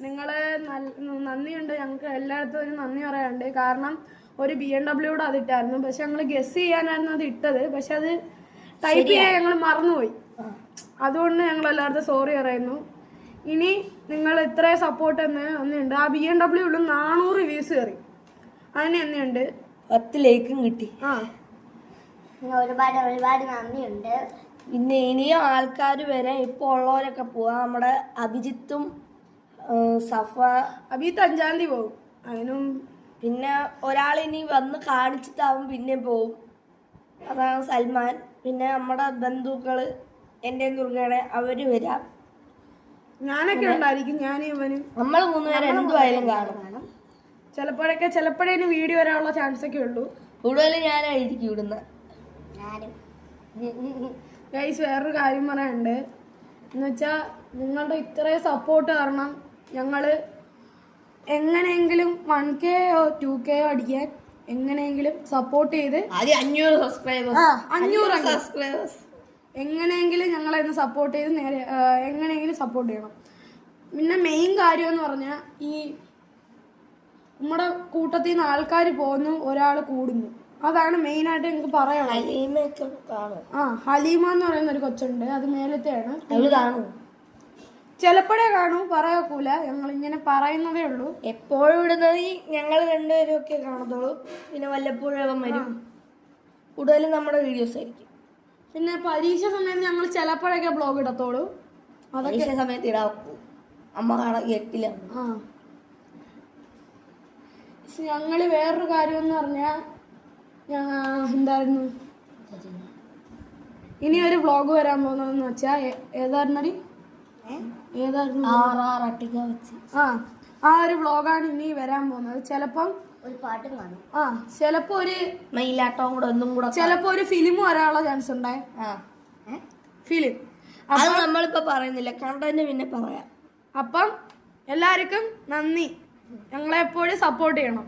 നിങ്ങൾ നന്ദിയുണ്ട്, ഞങ്ങൾക്ക് എല്ലായിടത്തും ഒരു നന്ദി പറയാനുണ്ട്. കാരണം ഒരു BMW അതിട്ടായിരുന്നു, പക്ഷെ ഞങ്ങൾ ഗസ് ചെയ്യാനായിരുന്നു അത് ഇട്ടത്, പക്ഷെ അത് ടൈപ്പ് ചെയ്യാൻ ഞങ്ങൾ മറന്നുപോയി. അതുകൊണ്ട് ഞങ്ങൾ എല്ലായിടത്തും സോറി പറയുന്നു. ഇനി നിങ്ങൾ ഇത്രയും സപ്പോർട്ട് തന്നെ ഒന്നുണ്ട്. ആ BMW 400 വ്യൂസ് കയറി, അതിന് തന്നെയുണ്ട് 10 ലൈക്കും കിട്ടി. ഒരുപാട് ഒരുപാട് നന്ദിയുണ്ട്. പിന്നെ ഇനിയും ആൾക്കാർ വരാൻ ഇപ്പോൾ ഉള്ളവരൊക്കെ പോവാ. നമ്മുടെ അഭിജിത്തും സഫ അഭിജിത്ത് 5-ാം തീയതി പോകും. അതിനും പിന്നെ ഒരാളിനി വന്ന് കാണിച്ചിട്ടാവും പിന്നെ പോവും, അതാണ് സൽമാൻ. പിന്നെ നമ്മുടെ ബന്ധുക്കള് എൻ്റെ ദുർഗയുടെ അവര് വരാം. ഞാനൊക്കെ ഉണ്ടായിരിക്കും. ഞാൻ ഇവനും നമ്മൾ 3 പേര് എന്തുമായാലും കാണും. ചിലപ്പോഴേ വീഡിയോ വരാനുള്ള ചാൻസ് ഒക്കെ ഉള്ളൂ. കൂടുതലും ഞാനായിരിക്കും ഇവിടുന്ന. ഗൈസ്, വേറൊരു കാര്യം പറയാനുണ്ട്. എന്നുവെച്ചാൽ നിങ്ങളുടെ ഇത്രയും സപ്പോർട്ട് കാരണം ഞങ്ങൾ എങ്ങനെയെങ്കിലും 1K 2K അടിക്കാൻ എങ്ങനെയെങ്കിലും സപ്പോർട്ട് ചെയ്ത് 500 സബ്സ്ക്രൈബേഴ്സ് എങ്ങനെയെങ്കിലും ഞങ്ങളെ ഒന്ന് സപ്പോർട്ട് ചെയ്ത് നേരെ എങ്ങനെയെങ്കിലും സപ്പോർട്ട് ചെയ്യണം. പിന്നെ മെയിൻ കാര്യം എന്ന് പറഞ്ഞാൽ ഈ നമ്മുടെ കൂട്ടത്തിൽ നിന്ന് ആൾക്കാർ പോകുന്നു, ഒരാൾ കൂടുന്നു. അതാണ് മെയിനായിട്ട് എനിക്ക് പറയാനുള്ളത്. ഹലീമ എന്ന് പറയുന്ന ഒരു കൊച്ചുണ്ട്, അത് മേലത്തെയാണ്. ചിലപ്പോഴേ കാണൂ, പറയൂല. ഞങ്ങൾ ഇങ്ങനെ പറയുന്നതേ ഉള്ളൂ. എപ്പോഴും ഇടുന്നത് ഞങ്ങൾ 2 പേരും ഒക്കെ കാണത്തുള്ളൂ. പിന്നെ വല്ലപ്പോഴും വരും. കൂടുതലും നമ്മുടെ വീഡിയോസ് ആയിരിക്കും. പിന്നെ പരീക്ഷ സമയത്ത് ഞങ്ങൾ ചിലപ്പോഴൊക്കെ ബ്ലോഗ് ഇടത്തോളൂ. പരീക്ഷ സമയത്ത് ഇടാക്കൂ, അമ്മ കാണാൻ കേട്ടില്ല. ഞങ്ങൾ വേറൊരു കാര്യം എന്ന് പറഞ്ഞാൽ എന്തായിരുന്നു, ഇനി ഒരു വ്ളോഗ് വരാൻ പോകുന്നതെന്ന് വെച്ചാൽ ഏതായിരുന്നു ആ ഒരു വ്ളോഗാണ് ഇനി വരാൻ പോകുന്നത്. ചിലപ്പം ഒരു പാട്ടും കാണും. ചിലപ്പോ ഒരു മയിലാട്ടവും കൂടെ ഒന്നും കൂടെ, ചിലപ്പോ ഒരു ഫിലിം വരാനുള്ള ചാൻസ് ഉണ്ടായി. ഫിലിം അത് നമ്മളിപ്പോ പറയുന്നില്ല, കണ്ടന്റ് പിന്നെ പറയാം. അപ്പം എല്ലാവർക്കും നന്ദി. ഞങ്ങളെ എപ്പോഴും സപ്പോർട്ട് ചെയ്യണം.